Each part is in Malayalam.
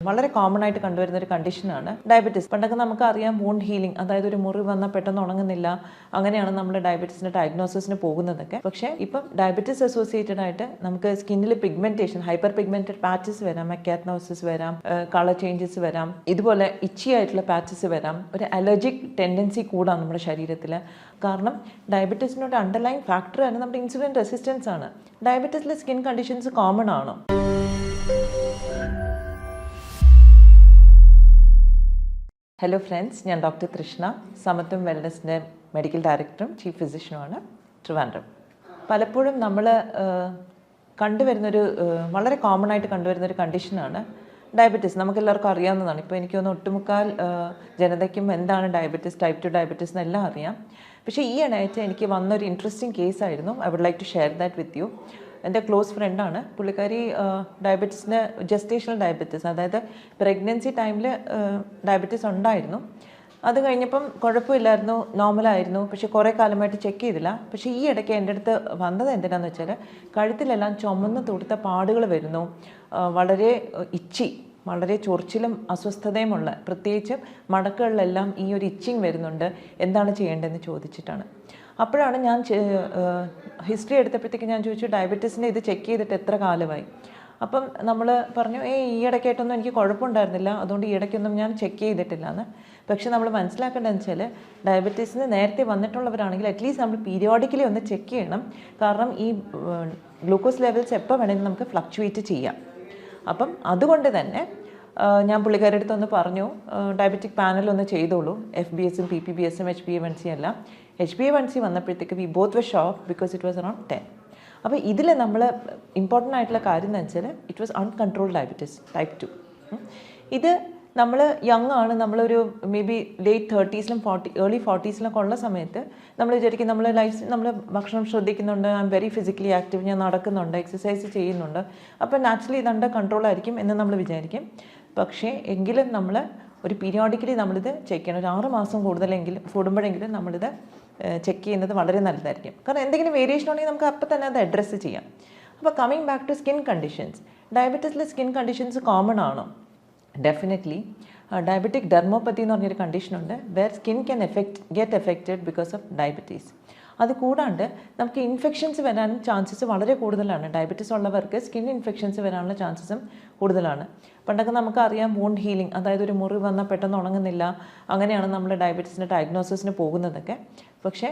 വളരെ കോമൺ ആയിട്ട് കണ്ടുവരുന്ന ഒരു കണ്ടീഷനാണ് ഡയബറ്റീസ്. പണ്ടൊക്കെ നമുക്കറിയാം വൂണ്ട് ഹീലിംഗ്, അതായത് ഒരു മുറിവ് വന്നാൽ പെട്ടെന്ന് ഉണങ്ങുന്നില്ല, അങ്ങനെയാണ് നമ്മൾ ഡയബറ്റീസിന്റെ ഡയഗ്നോസിസിന് പോകുന്നതൊക്കെ. പക്ഷേ ഇപ്പം ഡയബറ്റീസ് അസോസിയേറ്റഡ് ആയിട്ട് നമുക്ക് സ്കിന്നിൽ പിഗ്മെന്റേഷൻ, ഹൈപ്പർ പിഗ്മെന്റഡ് പാച്ചസ് വരാം, മെക്കാറ്റ്നോസിസ് വരാം, കളർ ചേഞ്ചസ് വരാം, ഇതുപോലെ ഇച്ചി ആയിട്ടുള്ള പാച്ചസ് വരാം, ഒരു അലർജിക് ടെൻഡൻസി കൂടാം നമ്മുടെ ശരീരത്തിൽ. കാരണം ഡയബറ്റീസിനോട് അണ്ടർലൈൻ ഫാക്ടർ ആണ് നമ്മുടെ ഇൻസുലിൻ റെസിസ്റ്റൻസ് ആണ്. ഡയബറ്റീസിലെ സ്കിൻ കണ്ടീഷൻസ് കോമൺ ആണോ? ഹലോ ഫ്രണ്ട്സ്, ഞാൻ ഡോക്ടർ തൃഷ്ണ, സമത്വം വെൽനസിൻ്റെ മെഡിക്കൽ ഡയറക്ടറും ചീഫ് ഫിസിഷ്യനുമാണ്, ട്രിവാൻഡ്രം. പലപ്പോഴും നമ്മൾ കണ്ടുവരുന്നൊരു വളരെ കോമൺ ആയിട്ട് കണ്ടുവരുന്നൊരു കണ്ടീഷനാണ് ഡയബറ്റീസ്. നമുക്കെല്ലാവർക്കും അറിയാവുന്നതാണ്. ഇപ്പോൾ എനിക്ക് തോന്നുന്നു ഒട്ടുമുക്കാൽ ജനതയ്ക്കും എന്താണ് ഡയബറ്റീസ്, ടൈപ്പ് 2 ഡയബറ്റീസ് എന്നെല്ലാം അറിയാം. പക്ഷേ ഈ ഇടയായിട്ട് എനിക്ക് വന്നൊരു ഇൻട്രസ്റ്റിംഗ് കേസായിരുന്നു. I would like to share that with you. എൻ്റെ ക്ലോസ് ഫ്രണ്ടാണ് പുള്ളിക്കാരി. ഡയബറ്റീസിന് ജസ്റ്റേഷണൽ ഡയബറ്റീസ്, അതായത് പ്രഗ്നൻസി ടൈമിൽ ഡയബറ്റീസ് ഉണ്ടായിരുന്നു. അത് കഴിഞ്ഞപ്പം കുഴപ്പമില്ലായിരുന്നു, നോർമലായിരുന്നു. പക്ഷേ കുറേ കാലമായിട്ട് ചെക്ക് ചെയ്തില്ല. പക്ഷേ ഈ ഇടയ്ക്ക് എൻ്റെ അടുത്ത് വന്നത് എന്തിനാന്ന് വെച്ചാൽ കഴുത്തിലെല്ലാം ചുമന്ന് തുടുത്ത പാടുകൾ വരുന്നു, വളരെ ഇച്ചി, വളരെ ചൊറിച്ചിലും അസ്വസ്ഥതയുമുള്ള, പ്രത്യേകിച്ച് മടക്കുകളിലെല്ലാം ഈ ഒരു ഇച്ചിങ് വരുന്നുണ്ട്, എന്താണ് ചെയ്യേണ്ടതെന്ന് ചോദിച്ചിട്ടാണ്. അപ്പോഴാണ് ഞാൻ ഹിസ്റ്ററി എടുത്തപ്പോഴത്തേക്ക് ഞാൻ ചോദിച്ചു, ഡയബറ്റീസിൻ്റെ ഇത് ചെക്ക് ചെയ്തിട്ട് എത്ര കാലമായി? അപ്പം നമ്മൾ പറഞ്ഞു, ഈ ഇടയ്ക്കായിട്ടൊന്നും എനിക്ക് കുഴപ്പമുണ്ടായിരുന്നില്ല, അതുകൊണ്ട് ഈ ഇടയ്ക്കൊന്നും ഞാൻ ചെക്ക് ചെയ്തിട്ടില്ല എന്ന്. പക്ഷെ നമ്മൾ മനസ്സിലാക്കേണ്ടതെന്ന് വെച്ചാൽ ഡയബറ്റീസിന് നേരത്തെ വന്നിട്ടുള്ളവരാണെങ്കിൽ അറ്റ്ലീസ്റ്റ് നമ്മൾ പീരിയോഡിക്കലി ഒന്ന് ചെക്ക് ചെയ്യണം. കാരണം ഈ ഗ്ലൂക്കോസ് ലെവൽസ് എപ്പോൾ വേണമെങ്കിലും നമുക്ക് ഫ്ലക്ച്വേറ്റ് ചെയ്യാം. അപ്പം അതുകൊണ്ട് തന്നെ ഞാൻ പുള്ളിക്കാരുടെ അടുത്തൊന്ന് പറഞ്ഞു, ഡയബറ്റിക് പാനലൊന്ന് ചെയ്തോളൂ, FBS-ഉം PPBS-ഉം HbA1c എല്ലാം. HbA1c വന്നപ്പോഴത്തേക്ക് we both were shock because it was around 10. അപ്പോൾ ഇതിൽ നമ്മൾ ഇമ്പോർട്ടൻ്റ് ആയിട്ടുള്ള കാര്യം എന്ന് വെച്ചാൽ it was uncontrolled diabetes type 2. ഇത് നമ്മൾ യങ് ആണ്, നമ്മളൊരു മേ ബി ലേറ്റ് 30s-ലും ഏർലി 40s-ലൊക്കെ ഉള്ള സമയത്ത് നമ്മൾ വിചാരിക്കും നമ്മൾ ഭക്ഷണം ശ്രദ്ധിക്കുന്നുണ്ട്, I am very physically active, ഞാൻ നടക്കുന്നുണ്ട്, എക്സസൈസ് ചെയ്യുന്നുണ്ട്, അപ്പോൾ നാച്ചുറലി ഇത് അണ്ടർ കൺട്രോൾ ആയിരിക്കും എന്ന് നമ്മൾ വിചാരിക്കും. പക്ഷേ എങ്കിലും നമ്മൾ ഒരു പീരിയോഡിക്കലി നമ്മളിത് ചെക്ക് ചെയ്യണം. ഒരു 6 മാസം കൂടുമ്പോഴെങ്കിലും നമ്മളിത് ചെക്ക് ചെയ്യുന്നത് വളരെ നല്ലതായിരിക്കും. കാരണം എന്തെങ്കിലും വേരിയേഷൻ ഉണ്ടെങ്കിൽ നമുക്ക് അപ്പം തന്നെ അത് അഡ്രസ്സ് ചെയ്യാം. അപ്പോൾ coming back to skin conditions, ഡയബറ്റീസിലെ സ്കിൻ കണ്ടീഷൻസ് കോമൺ ആണോ? ഡെഫിനറ്റ്ലി. ഡയബറ്റിക് ഡെർമോപ്പത്തി എന്ന് പറഞ്ഞൊരു കണ്ടീഷനുണ്ട്, where skin can get affected because of diabetes. അത് കൂടാണ്ട് നമുക്ക് ഇൻഫെക്ഷൻസ് വരാനും ചാൻസസ് വളരെ കൂടുതലാണ്. ഡയബറ്റീസ് ഉള്ളവർക്ക് സ്കിൻ ഇൻഫെക്ഷൻസ് വരാനുള്ള ചാൻസസും കൂടുതലാണ്. പണ്ടൊക്കെ നമുക്കറിയാം വൂണ്ട് ഹീലിംഗ്, അതായത് ഒരു മുറിവ് വന്നാൽ പെട്ടെന്ന് ഉണങ്ങുന്നില്ല, അങ്ങനെയാണ് നമ്മൾ ഡയബറ്റീസിൻ്റെ ഡയഗ്നോസിസിന് പോകുന്നതൊക്കെ. പക്ഷേ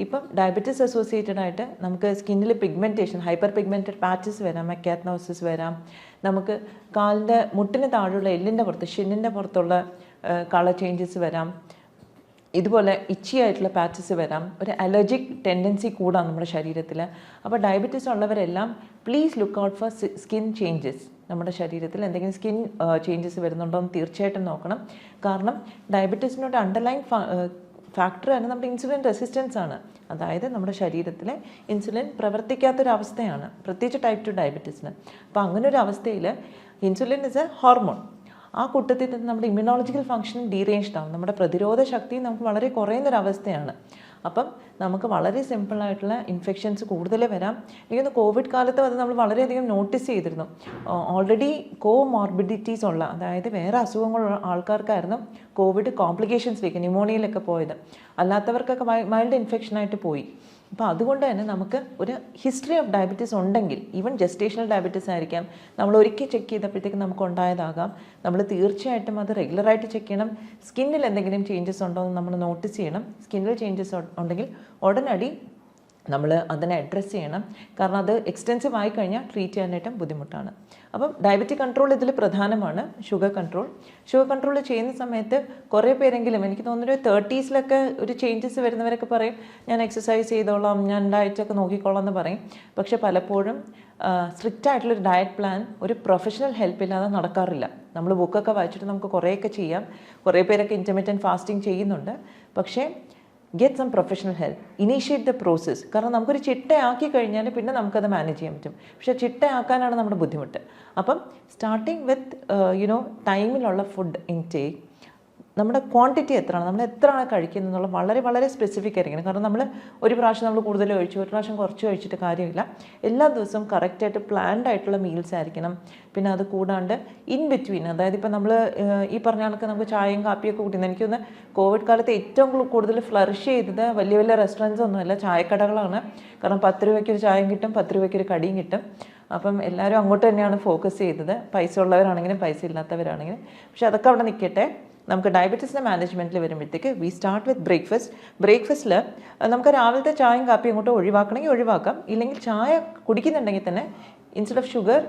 ഇപ്പം ഡയബറ്റീസ് അസോസിയേറ്റഡ് ആയിട്ട് നമുക്ക് സ്കിന്നിൽ പിഗ്മെൻറ്റേഷൻ, ഹൈപ്പർ പിഗ്മെൻറ്റഡ് പാച്ചസ് വരാം, മെക്കാറ്റ്നോസിസ് വരാം, നമുക്ക് കാലിൻ്റെ മുട്ടിന് താഴെയുള്ള എല്ലിൻ്റെ പുറത്ത്, ഷിന്നിൻ്റെ പുറത്തുള്ള കളർ ചേഞ്ചസ് വരാം, ഇതുപോലെ ഇച്ചി ആയിട്ടുള്ള പാച്ചസ് വരാം, ഒരു അലർജിക് ടെൻഡൻസി കൂടാം നമ്മുടെ ശരീരത്തിൽ. അപ്പോൾ ഡയബറ്റീസ് ഉള്ളവരെല്ലാം please look out for skin changes. നമ്മുടെ ശരീരത്തിൽ എന്തെങ്കിലും സ്കിൻ ചേഞ്ചസ് വരുന്നുണ്ടോ എന്ന് തീർച്ചയായിട്ടും നോക്കണം. കാരണം ഡയബറ്റീസിനോട് അണ്ടർലൈൻ ഫാക്ടറാണ് നമ്മുടെ ഇൻസുലിൻ റെസിസ്റ്റൻസ് ആണ്. അതായത് നമ്മുടെ ശരീരത്തിലെ ഇൻസുലിൻ പ്രവർത്തിക്കാത്തൊരവസ്ഥയാണ്, പ്രത്യേകിച്ച് ടൈപ്പ് 2 ഡയബറ്റീസിന്. അപ്പോൾ അങ്ങനെ ഒരു അവസ്ഥയിൽ ഇൻസുലിൻ ഇസ് എ ഹോർമോൺ. ആ കൂട്ടത്തിൽ തന്നെ നമ്മുടെ ഇമ്മ്യൂണോളജിക്കൽ ഫംഗ്ഷനും ഡീറേഞ്ച്ഡ് ആവും, നമ്മുടെ പ്രതിരോധ ശക്തി നമുക്ക് വളരെ കുറയുന്നൊരവസ്ഥയാണ്. അപ്പം നമുക്ക് വളരെ സിമ്പിളായിട്ടുള്ള ഇൻഫെക്ഷൻസ് കൂടുതൽ വരാം. എനിക്കൊന്ന് കോവിഡ് കാലത്ത് അത് നമ്മൾ വളരെയധികം നോട്ടീസ് ചെയ്തിരുന്നു. ഓൾറെഡി കോമോർബിഡിറ്റീസ് ഉള്ള, അതായത് വേറെ അസുഖങ്ങളുള്ള ആൾക്കാർക്കായിരുന്നു കോവിഡ് കോംപ്ലിക്കേഷൻസിലേക്ക്, ന്യൂമോണിയയിലൊക്കെ പോയത്. അല്ലാത്തവർക്കൊക്കെ മൈൽഡ് ഇൻഫെക്ഷനായിട്ട് പോയി. അപ്പോൾ അതുകൊണ്ട് തന്നെ നമുക്ക് ഒരു ഹിസ്റ്ററി ഓഫ് ഡയബറ്റീസ് ഉണ്ടെങ്കിൽ, ഈവൻ ജസ്റ്റേഷണൽ ഡയബറ്റീസ് ആയിരിക്കാം, നമ്മൾ ഒരിക്കൽ ചെക്ക് ചെയ്തപ്പോഴത്തേക്ക് നമുക്ക് ഉണ്ടായതാകാം, നമ്മൾ തീർച്ചയായിട്ടും അത് റെഗുലറായിട്ട് ചെക്ക് ചെയ്യണം. സ്കിന്നിൽ എന്തെങ്കിലും ചേഞ്ചസ് ഉണ്ടോ എന്ന് നമ്മൾ നോട്ടീസ് ചെയ്യണം. സ്കിന്നിൽ ചേഞ്ചസ് ഉണ്ടെങ്കിൽ ഉടനടി നമ്മൾ അതിനെ അഡ്രസ്സ് ചെയ്യണം. കാരണം അത് എക്സ്റ്റെൻസീവ് ആയി കഴിഞ്ഞാൽ ട്രീറ്റ് ചെയ്യാനായിട്ടും ബുദ്ധിമുട്ടാണ്. അപ്പം ഡയബറ്റിക് കൺട്രോൾ ഇതിൽ പ്രധാനമാണ്. ഷുഗർ കൺട്രോൾ ചെയ്യുന്ന സമയത്ത് കുറേ പേരെങ്കിലും, എനിക്ക് തോന്നുന്നു 30s-ലൊക്കെ ഒരു ചേഞ്ചസ് വരുന്നവരൊക്കെ പറയും, ഞാൻ എക്സസൈസ് ചെയ്തോളാം, ഞാൻ ഡയറ്റൊക്കെ നോക്കിക്കോളാം എന്ന് പറയും. പക്ഷേ പലപ്പോഴും സ്ട്രിക്റ്റ് ആയിട്ടുള്ളൊരു ഡയറ്റ് പ്ലാൻ ഒരു പ്രൊഫഷണൽ ഹെൽപ്പ് ഇല്ലാതെ നടക്കാറില്ല. നമ്മൾ ബുക്കൊക്കെ വായിച്ചിട്ട് നമുക്ക് കുറേയൊക്കെ ചെയ്യാം. കുറേ പേരൊക്കെ ഇൻ്റർമിറ്റൻറ്റ് ഫാസ്റ്റിംഗ് ചെയ്യുന്നുണ്ട്. പക്ഷേ get some professional help, initiate the process. കാരണം നമുക്കൊരു ചിട്ടയാക്കി കഴിഞ്ഞാൽ പിന്നെ നമുക്കത് മാനേജ് ചെയ്യാൻ പറ്റും. പക്ഷേ ചിട്ടയാക്കാനാണ് നമ്മുടെ ബുദ്ധിമുട്ട്. അപ്പം സ്റ്റാർട്ടിങ് വിത്ത് ടൈമിലുള്ള ഫുഡ് ഇൻടേക്ക്, നമ്മുടെ ക്വാണ്ടിറ്റി എത്രയാണ്, നമ്മൾ എത്രയാണ് കഴിക്കുന്നത് എന്നുള്ള വളരെ വളരെ സ്പെസിഫിക് ആയിരിക്കണം. കാരണം നമ്മൾ ഒരു പ്രാവശ്യം നമ്മൾ കൂടുതൽ കഴിച്ചു, ഒരു പ്രാവശ്യം കുറച്ച് കഴിച്ചിട്ട് കാര്യമില്ല. എല്ലാ ദിവസവും കറക്റ്റായിട്ട് പ്ലാൻഡ് ആയിട്ടുള്ള മീൽസ് ആയിരിക്കണം. പിന്നെ അത് കൂടാണ്ട് ഇൻ ബിറ്റ്വീൻ, അതായത് ഇപ്പോൾ നമ്മൾ ഈ പറഞ്ഞ കണക്ക് നമുക്ക് ചായയും കാപ്പിയൊക്കെ കൂട്ടുന്നത്, എനിക്കൊന്ന് കോവിഡ് കാലത്ത് ഏറ്റവും കൂടുതൽ ഫ്ലറിഷ് ചെയ്തത് വലിയ വലിയ റെസ്റ്റോറൻറ്റ്സ് ഒന്നുമല്ല, ചായക്കടകളാണ്. കാരണം 10 രൂപയ്ക്ക് ഒരു ചായയും കിട്ടും, 10 രൂപയ്ക്ക് ഒരു കടിയും കിട്ടും. അപ്പം എല്ലാവരും അങ്ങോട്ട് തന്നെയാണ് ഫോക്കസ് ചെയ്തത്, പൈസ ഉള്ളവരാണെങ്കിലും പൈസ ഇല്ലാത്തവരാണെങ്കിലും. പക്ഷെ അതൊക്കെ അവിടെ നിൽക്കട്ടെ. നമുക്ക് ഡയബറ്റീസിൻ്റെ മാനേജ്മെൻറ്റിൽ വരുമ്പോഴത്തേക്ക് വി സ്റ്റാർട്ട് വിത്ത് ബ്രേക്ക്ഫാസ്റ്റ്. ബ്രേക്ക്ഫാസ്റ്റിൽ നമുക്ക് രാവിലത്തെ ചായയും കാപ്പിയും അങ്ങോട്ട് ഒഴിവാക്കണമെങ്കിൽ ഒഴിവാക്കാം. ഇല്ലെങ്കിൽ ചായ കുടിക്കുന്നുണ്ടെങ്കിൽ തന്നെ instead of sugar,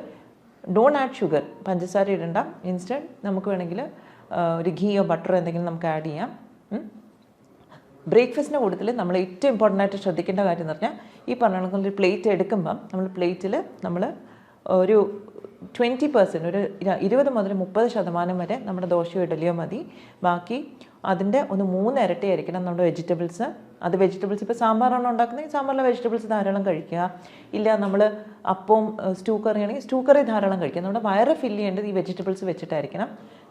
don't add sugar, പഞ്ചസാര ഇടണ്ട. ഇൻസ്റ്റെഡ് നമുക്ക് വേണമെങ്കിൽ ഒരു ഘീയോ ബട്ടറോ എന്തെങ്കിലും നമുക്ക് ആഡ് ചെയ്യാം. ബ്രേക്ക്ഫാസ്റ്റിൻ്റെ കൂട്ടത്തിൽ നമ്മൾ ഏറ്റവും ഇമ്പോർട്ടൻ്റ് ആയിട്ട് ശ്രദ്ധിക്കേണ്ട കാര്യം എന്ന് പറഞ്ഞാൽ, ഈ പറഞ്ഞ കണക്കൊരു പ്ലേറ്റ് എടുക്കുമ്പം നമ്മൾ പ്ലേറ്റിൽ നമ്മൾ ഒരു 20%, ഒരു 20 മുതൽ 30% വരെ നമ്മുടെ ദോശയോ ഇഡലിയോ മതി. ബാക്കി അതിൻ്റെ ഒന്ന് 3 ഇരട്ടി ആയിരിക്കണം നമ്മുടെ വെജിറ്റബിൾസ്. അത് വെജിറ്റബിൾസ് ഇപ്പോൾ സാമ്പാറാണോ ഉണ്ടാക്കുന്നത്, സാമ്പാറിലെ വെജിറ്റബിൾസ് ധാരാളം കഴിക്കുക. ഇല്ല നമ്മൾ അപ്പവും സ്റ്റൂ കറി ആണെങ്കിൽ സ്റ്റൂ കറി ധാരാളം കഴിക്കുക. നമ്മുടെ വയറ് ഫില്ല് ചെയ്യേണ്ടത് ഈ വെജിറ്റബിൾസ് വെച്ചിട്ടായിരിക്കണം.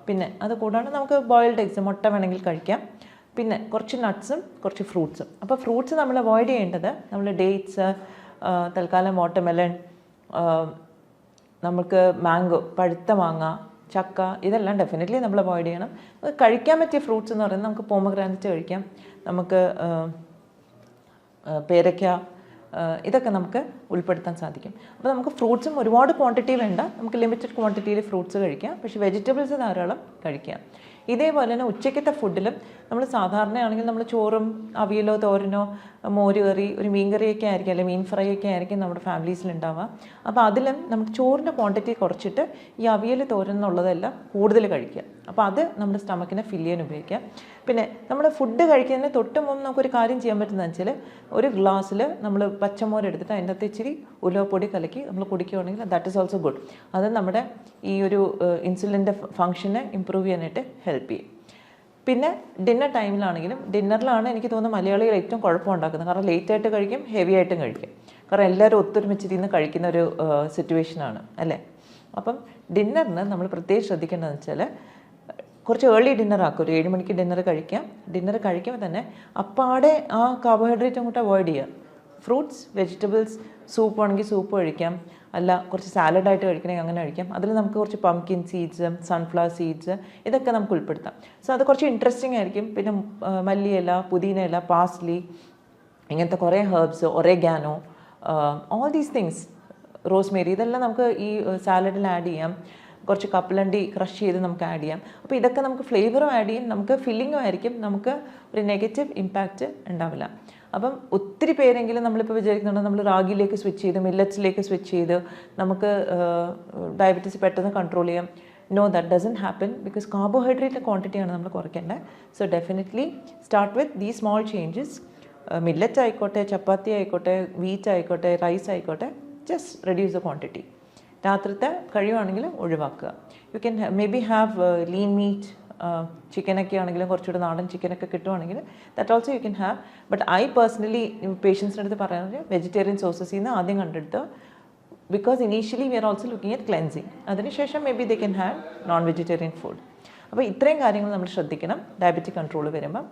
പിന്നെ അത് കൂടാണ്ട് നമുക്ക് ബോയിൽഡ് എഗ്സ്, മുട്ട വേണമെങ്കിൽ കഴിക്കാം. പിന്നെ കുറച്ച് നട്ട്സും കുറച്ച് ഫ്രൂട്ട്സും. അപ്പോൾ ഫ്രൂട്ട്സ് നമ്മൾ അവോയ്ഡ് ചെയ്യേണ്ടത്, നമ്മൾ ഡേറ്റ്സ്, തൽക്കാലം വാട്ടർമെലൺ, നമുക്ക് മാംഗോ, പഴുത്ത മാങ്ങ, ചക്ക, ഇതെല്ലാം ഡെഫിനറ്റ്ലി നമ്മൾ അവോയ്ഡ് ചെയ്യണം. കഴിക്കാൻ പറ്റിയ ഫ്രൂട്ട്സ് എന്ന് പറയുന്നത് നമുക്ക് പോമഗ്രാനൈറ്റ് കഴിക്കാം, നമുക്ക് പേരയ്ക്ക, ഇതൊക്കെ നമുക്ക് ഉൾപ്പെടുത്താൻ സാധിക്കും. അപ്പോൾ നമുക്ക് ഫ്രൂട്ട്സും ഒരുപാട് ക്വാണ്ടിറ്റി വേണ്ട, നമുക്ക് ലിമിറ്റഡ് ക്വാണ്ടിറ്റിയിൽ ഫ്രൂട്ട്സ് കഴിക്കാം. പക്ഷേ വെജിറ്റബിൾസ് ധാരാളം കഴിക്കാം. ഇതേപോലെ തന്നെ ഉച്ചയ്ക്കത്തെ ഫുഡിലും നമ്മൾ സാധാരണയാണെങ്കിൽ നമ്മൾ ചോറും അവിയലോ തോരനോ മോര് കറി, ഒരു മീൻ കറിയൊക്കെ ആയിരിക്കും, അല്ലെങ്കിൽ മീൻ ഫ്രൈ ഒക്കെ ആയിരിക്കും നമ്മുടെ ഫാമിലീസിൽ ഉണ്ടാവുക. അപ്പോൾ അതിലും നമുക്ക് ചോറിൻ്റെ ക്വാണ്ടിറ്റി കുറച്ചിട്ട് ഈ അവിയൽ തോരൻ എന്നുള്ളതെല്ലാം കൂടുതൽ കഴിക്കുക. അപ്പോൾ അത് നമ്മുടെ സ്റ്റമക്കിനെ ഫില്ല് ചെയ്യാൻ ഉപയോഗിക്കുക. പിന്നെ നമ്മൾ ഫുഡ് കഴിക്കുന്നതിന് തൊട്ട് മുമ്പ് നമുക്കൊരു കാര്യം ചെയ്യാൻ പറ്റുന്നതെന്ന് വെച്ചാൽ, ഒരു ഗ്ലാസ്സിൽ നമ്മൾ പച്ചമോര് എടുത്തിട്ട് അതിൻ്റെ അകത്ത് ഇച്ചിരി ഉലുവപ്പൊടി കലക്കി നമ്മൾ കുടിക്കുകയാണെങ്കിൽ ദാറ്റ് ഈസ് ഓൾസോ ഗുഡ്. അത് നമ്മുടെ ഈ ഒരു ഇൻസുലിൻ്റെ ഫങ്ഷനെ ഇമ്പ്രൂവ് ചെയ്യാനായിട്ട് ഹെൽപ്പ് ചെയ്യും. പിന്നെ ഡിന്നർ ടൈമിലാണെങ്കിലും, ഡിന്നറിലാണ് എനിക്ക് തോന്നുന്നു മലയാളികൾ ഏറ്റവും കുഴപ്പമുണ്ടാക്കുന്നത്. കാരണം ലേറ്റായിട്ട് കഴിക്കും, ഹെവി ആയിട്ടും കഴിക്കും. കാരണം എല്ലാവരും ഒത്തൊരുമിച്ചിരുന്ന് കഴിക്കുന്ന ഒരു സിറ്റുവേഷനാണ് അല്ലേ. അപ്പം ഡിന്നറിന് നമ്മൾ പ്രത്യേകം ശ്രദ്ധിക്കേണ്ടതെന്ന് വെച്ചാൽ, കുറച്ച് ഏർലി ഡിന്നർ ആക്കും. ഒരു 7 മണിക്ക് ഡിന്നർ കഴിക്കാം. ഡിന്നർ കഴിക്കുമ്പോൾ തന്നെ അപ്പാടെ ആ കാർബോഹൈഡ്രേറ്റ് അങ്ങോട്ട് അവോയ്ഡ് ചെയ്യുക. ഫ്രൂട്ട്സ്, വെജിറ്റബിൾസ്, സൂപ്പ് ആണെങ്കിൽ സൂപ്പ് കഴിക്കാം, അല്ല കുറച്ച് സാലഡായിട്ട് കഴിക്കണമെങ്കിൽ അങ്ങനെ കഴിക്കാം. അതിൽ നമുക്ക് കുറച്ച് പംകിൻ സീഡ്സ്, സൺഫ്ലവർ സീഡ്സ്, ഇതൊക്കെ നമുക്ക് ഉൾപ്പെടുത്താം. സോ അത് കുറച്ച് ഇൻട്രസ്റ്റിംഗ് ആയിരിക്കും. പിന്നെ മല്ലിയില, പുതിനയില, പാസ്ലി, ഇങ്ങനത്തെ കുറേ herbs, oregano, all these things, rosemary, ഇതെല്ലാം നമുക്ക് ഈ സാലഡിൽ ആഡ് ചെയ്യാം. കുറച്ച് കപ്പലണ്ടി ക്രഷ് ചെയ്ത് നമുക്ക് ആഡ് ചെയ്യാം. അപ്പോൾ ഇതൊക്കെ നമുക്ക് ഫ്ലേവറും ആഡ് ചെയ്യും, നമുക്ക് ഫില്ലിങ്ങും ആയിരിക്കും, നമുക്ക് ഒരു നെഗറ്റീവ് ഇമ്പാക്റ്റ് ഉണ്ടാവില്ല. അപ്പം ഒത്തിരി പേരെങ്കിലും നമ്മളിപ്പോൾ വിചാരിക്കുന്നുണ്ട് നമ്മൾ റാഗിയിലേക്ക് സ്വിച്ച് ചെയ്ത് മില്ലറ്റ്സിലേക്ക് സ്വിച്ച് ചെയ്ത് നമുക്ക് ഡയബറ്റീസ് പെട്ടെന്ന് കൺട്രോൾ ചെയ്യാം. No, that doesn't happen, because carbohydrate ക്വാണ്ടിറ്റിയാണ് നമ്മൾ കുറയ്ക്കേണ്ടത്. So definitely start with these small changes. Millet ആയിക്കോട്ടെ, ചപ്പാത്തി ആയിക്കോട്ടെ, വീറ്റ് ആയിക്കോട്ടെ, റൈസ് ആയിക്കോട്ടെ, ജസ്റ്റ് റെഡ്യൂസ് ദ ക്വാണ്ടിറ്റി. രാത്രിത്തെ കഴിയുവാണെങ്കിൽ ഒഴിവാക്കുക. You can may be have lean meat, ചിക്കനൊക്കെ ആണെങ്കിലും കുറച്ചുകൂടെ നാടൻ ചിക്കനൊക്കെ കിട്ടുവാണെങ്കിൽ that also you can have. But I personally പേഷ്യൻസിൻ്റെ അടുത്ത് പറയുന്നത് വെജിറ്റേറിയൻ സോഴ്സസിൽ നിന്ന് ആദ്യം കണ്ടെടുത്ത്, because initially we are also looking at cleansing. അതിനുശേഷം may be they can have non vegetarian food. അപ്പോൾ ഇത്രയും കാര്യങ്ങൾ നമ്മൾ ശ്രദ്ധിക്കണം ഡയബറ്റിക് കൺട്രോൾ വരുമ്പം.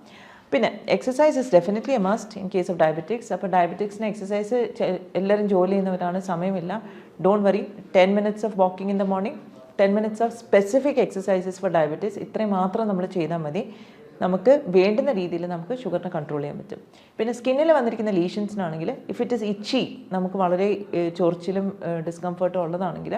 പിന്നെ exercise is definitely a must in case of diabetics. അപ്പോൾ ഡയബറ്റിക്സിന് എക്സസൈസ് എല്ലാവരും ജോലി ചെയ്യുന്നവരാണ്, സമയമില്ല. Don't worry, 10 minutes of walking in the morning, 10 minutes of specific exercises four diabetes, ഇത്രയും മാത്രം നമ്മൾ ചെയ്താൽ മതി. നമുക്ക് വേണ്ടുന്ന രീതിയിൽ നമുക്ക് ഷുഗറിനെ കൺട്രോൾ ചെയ്യാൻ പറ്റും. പിന്നെ സ്കിന്നിൽ വന്നിരിക്കുന്ന ലീഷൻസിനാണെങ്കിൽ, ഇഫ് ഇറ്റ് ഇസ് ഇച്ചി, നമുക്ക് വളരെ ചൊറിച്ചിലും ഡിസ്കംഫർട്ടും ഉള്ളതാണെങ്കിൽ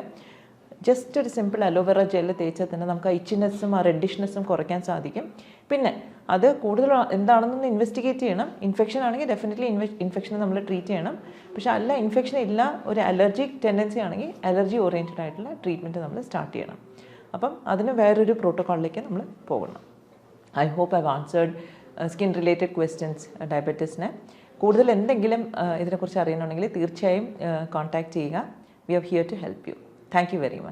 ജസ്റ്റ് ഒരു സിമ്പിൾ അലോവേറ ജെല്ല് തേച്ചാൽ തന്നെ നമുക്ക് ആ ഇച്ചിനെസ്സും ആ റെഡിഷ്നെസ്സും കുറയ്ക്കാൻ സാധിക്കും. പിന്നെ അത് കൂടുതൽ എന്താണെന്നൊന്ന് ഇൻവെസ്റ്റിഗേറ്റ് ചെയ്യണം. ഇൻഫെക്ഷൻ ആണെങ്കിൽ ഡെഫിനറ്റ്ലി ഇൻഫെക്ഷൻ നമ്മൾ ട്രീറ്റ് ചെയ്യണം. പക്ഷേ അല്ല, ഇൻഫെക്ഷൻ ഇല്ല, ഒരു അലർജിക് ടെൻഡൻസി ആണെങ്കിൽ അലർജി ഓറിയൻറ്റഡ് ആയിട്ടുള്ള ട്രീറ്റ്മെൻറ്റ് നമ്മൾ സ്റ്റാർട്ട് ചെയ്യണം. അപ്പം അതിന് വേറൊരു പ്രോട്ടോക്കോളിലേക്ക് നമ്മൾ പോകണം. I hope I answered skin related questions ഡയബറ്റീസിന്. കൂടുതൽ എന്തെങ്കിലും ഇതിനെക്കുറിച്ച് അറിയണമെങ്കിൽ തീർച്ചയായും കോൺടാക്റ്റ് ചെയ്യുക. We are here to help you. Thank you very much.